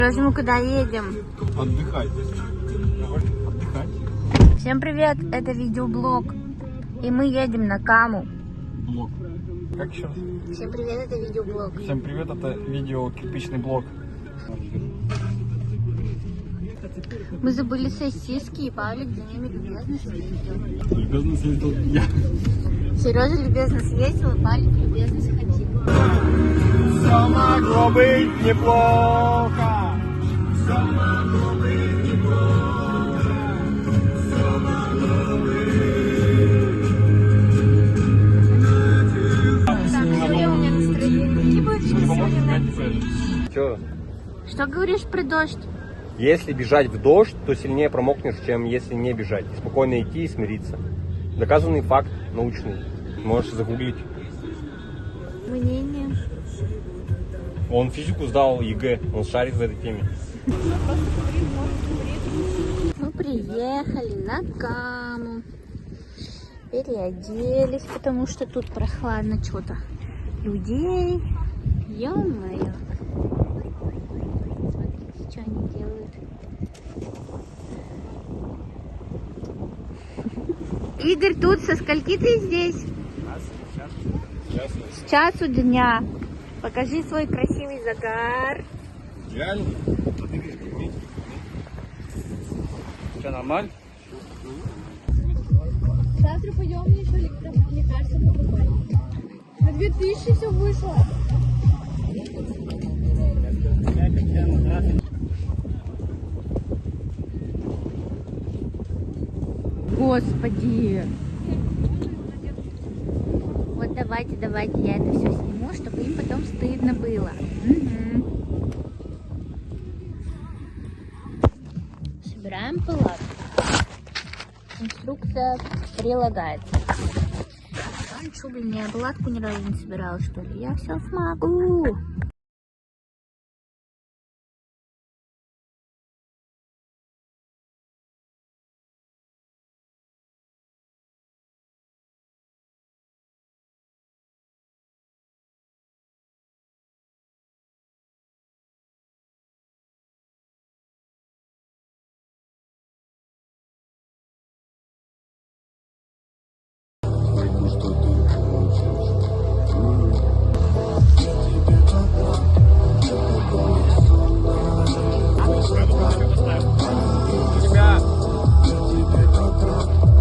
Сережа, мы куда едем? Отдыхать. Отдыхать. Всем привет, это видеоблог. И мы едем на Каму. Блог. Как еще? Всем привет, это видеоблог. Всем привет, это видео кирпичный блог. Мы забыли сосиски, и Павлик за ними любезно съездил. Любезно съездил я. Сережа любезно съездил, и Павлик любезно сходил. Все могло быть неплохо. Все могло быть неплохо. Все могло быть. Сегодня у меня настроение не будет сегодня. Чё? Что говоришь про дождь? Если бежать в дождь, то сильнее промокнешь, чем если не бежать. Спокойно идти и смириться. Доказанный факт научный. Можешь загуглить. Мнение. Он физику сдал, ЕГЭ. Он шарит в этой теме. Мы приехали на Каму. Переоделись, потому что тут прохладно что-то. Людей. Ё-моё. Смотрите, что они делают. Игорь, тут со скольки ты здесь? С часу дня. Покажи свой красивый загар. Реально? Что, нормально? Завтра пойдем еще лекарства покупать. На 2000 все вышло. Господи. Вот давайте, я это все сниму, чтобы им потом стыдно было. Угу. Собираем палатку. Инструкция прилагается. Что, блин, я палатку ни разу не собирала, что ли? Я все смогу.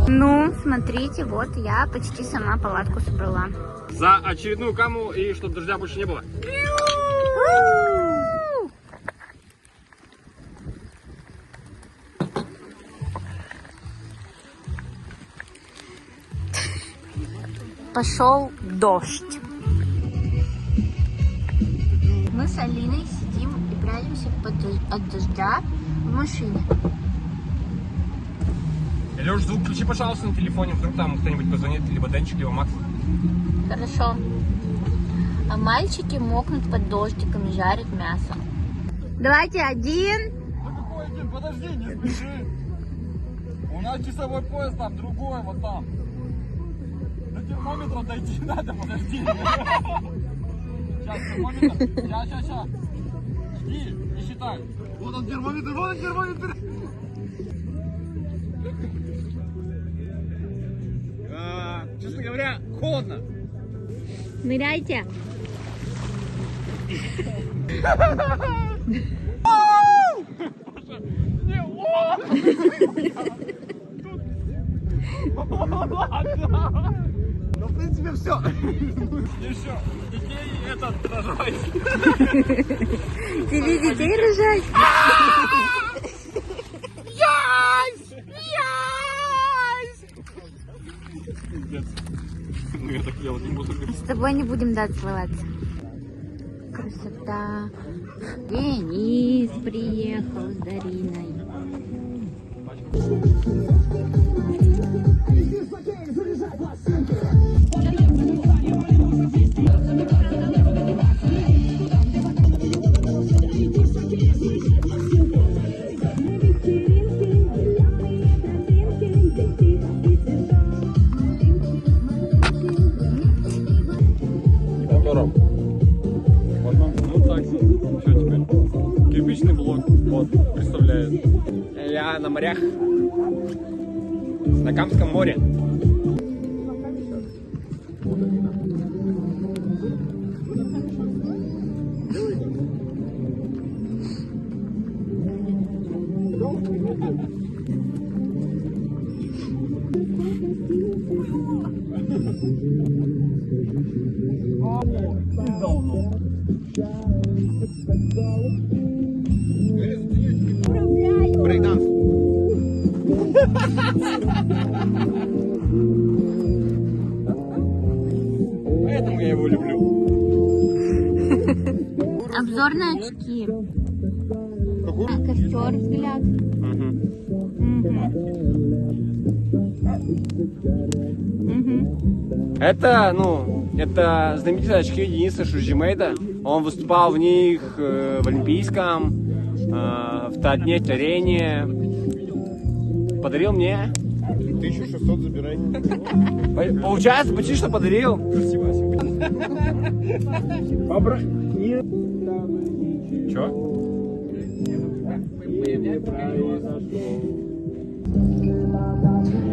Ну, смотрите, вот я почти сама палатку собрала. За очередную Каму и чтобы дождя больше не было. Пошел дождь. Мы с Алиной сидим и прячемся от дождя в машине. Лёш, звук включи, пожалуйста, на телефоне. Вдруг там кто-нибудь позвонит, либо Денчик, либо Макс. Хорошо. А мальчики мокнут под дождиком и жарят мясо. Давайте один. Ну какой один? Подожди, не спеши. У нас часовой пояс там, другой, вот там. До термометра дойти надо, подожди. Сейчас термометр. Сейчас. Жди и считай. Вот он термометр, вот он термометр. Честно говоря, холодно. Ныряйте. Ну, в принципе, все. Еще детей этот рожать. Тебе детей рожать? Ну, я так делать не буду. С тобой не будем, да, целоваться. Красота. Денис приехал с Дариной. Кирпичный блок. Вот, представляю. Я на морях. На Камском море. Брейкданс. Поэтому я его люблю. Обзор на очки. Какой? Костер взгляд. Это знаменитые очки Дениса Шульжимейда. Он выступал в них в Олимпийском, в Татнефть арене. Подарил мне. 1600 забирай. Получается, почти что подарил. Чё?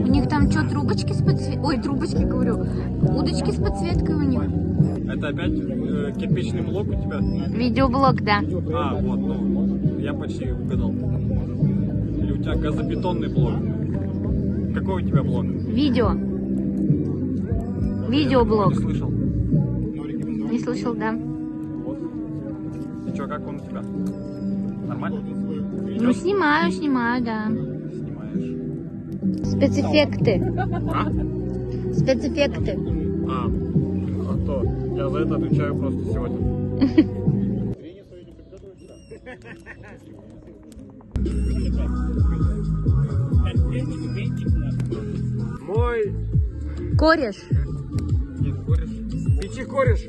У них там что, трубочки с подсветкой? Ой, трубочки, говорю. Удочки с подсветкой у них. Это опять кирпичный блок у тебя? Видеоблог, да. А, вот, ну, я почти угадал. Или у тебя газобетонный блок? Какой у тебя блок? Видео. Видеоблог. Не слышал. Не слышал, да. Вот. И чё, как он у тебя? Нормально? Ну, снимаю, да. Снимаешь. Спецэффекты. А? Спецэффекты. А то? Я за это отвечаю просто сегодня. Мой... Кореш. Нет, кореш. Печи кореш.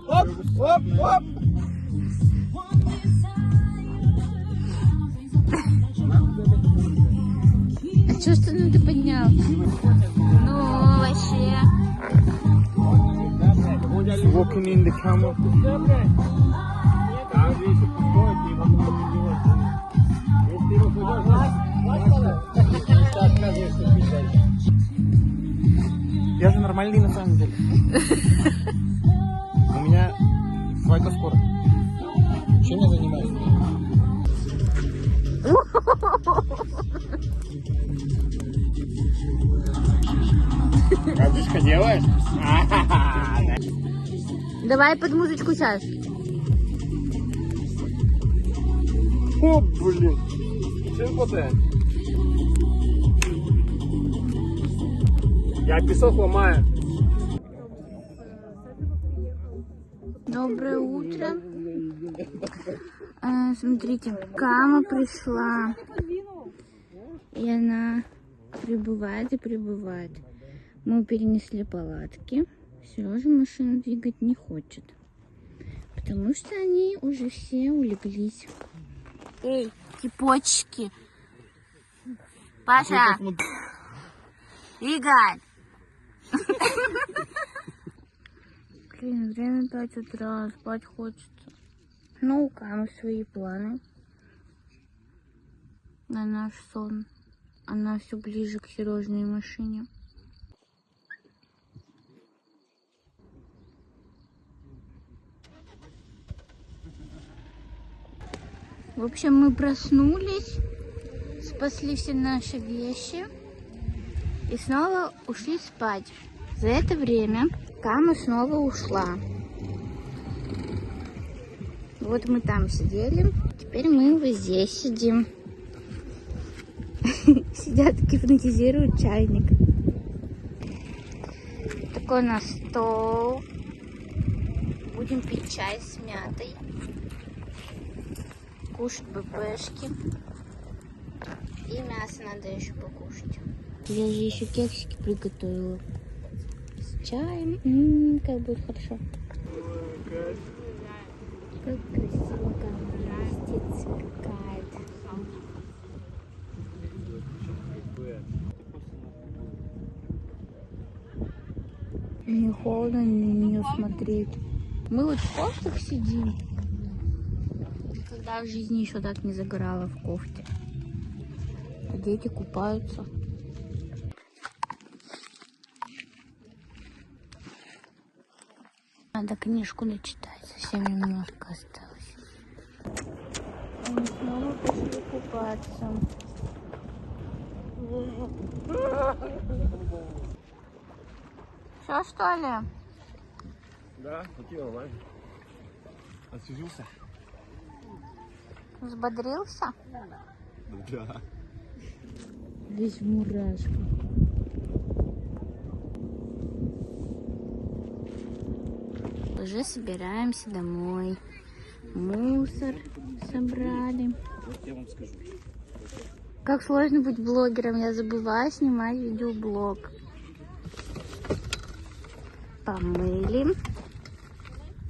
Оп, оп, оп. А что ж ты надо поднял? Ну, вообще. Walking in the camera. Я же нормальный на самом деле. У меня свадьба скоро. Чем я занимаюсь? Как делаешь? Давай под музычку сейчас. О, блин. Чем хватает? Я песок ломаю. Доброе утро. Смотрите, Кама пришла. И она прибывает и прибывает. Мы перенесли палатки. Сережа машину двигать не хочет. Потому что они уже все улеглись. Эй, типочки. Паша. Игорь. Блин, время 5 утра, спать хочется. Ну, у Камы свои планы на наш сон. Она все ближе к Сережной машине. В общем, мы проснулись, спасли все наши вещи и снова ушли спать. За это время Кама снова ушла. Вот мы там сидели, теперь мы вот здесь сидим. Сидят, гипнотизируют чайник. Такой у нас стол. Будем пить чай с мятой. Кушать БПшки. И мясо надо еще покушать. Я же еще кексики приготовила. С чаем. Как будет хорошо. Как красиво камера блестит, сверкает. Мне холодно на нее смотреть. Мы вот в кофтах сидим. Когда в жизни еще так не загорала в кофте. А дети купаются. Надо книжку дочитать. Совсем немножко осталось. Мы снова пошли купаться. Все, что ли? Да, такие нормально. Освежился? Взбодрился? Да. Весь в мурашках. Уже собираемся домой. Мусор собрали. Вот я вам скажу. Как сложно быть блогером. Я забываю снимать видеоблог. Помыли.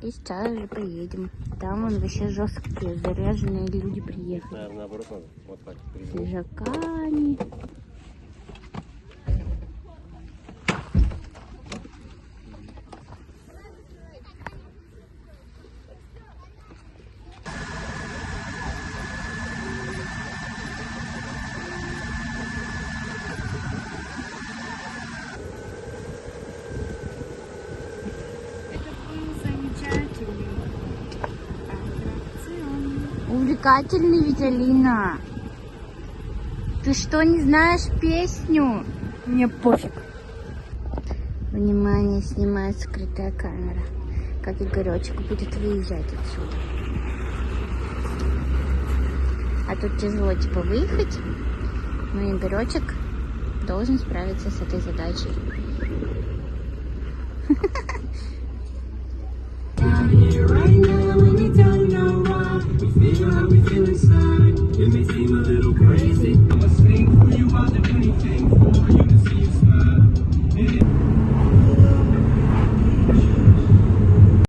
И сейчас же поедем. Там вон вообще жесткие, заряженные люди приехали. Наверное, наоборот надо. Вот так. С лежаками. Увлекательный ведь, Алина. Ты что, не знаешь песню? Мне пофиг. Внимание, снимает скрытая камера. Как Игоречек будет выезжать отсюда. А тут тяжело типа выехать. Но Игоречек должен справиться с этой задачей. Right now, when we don't know why, we feel how we feel inside. It may seem a little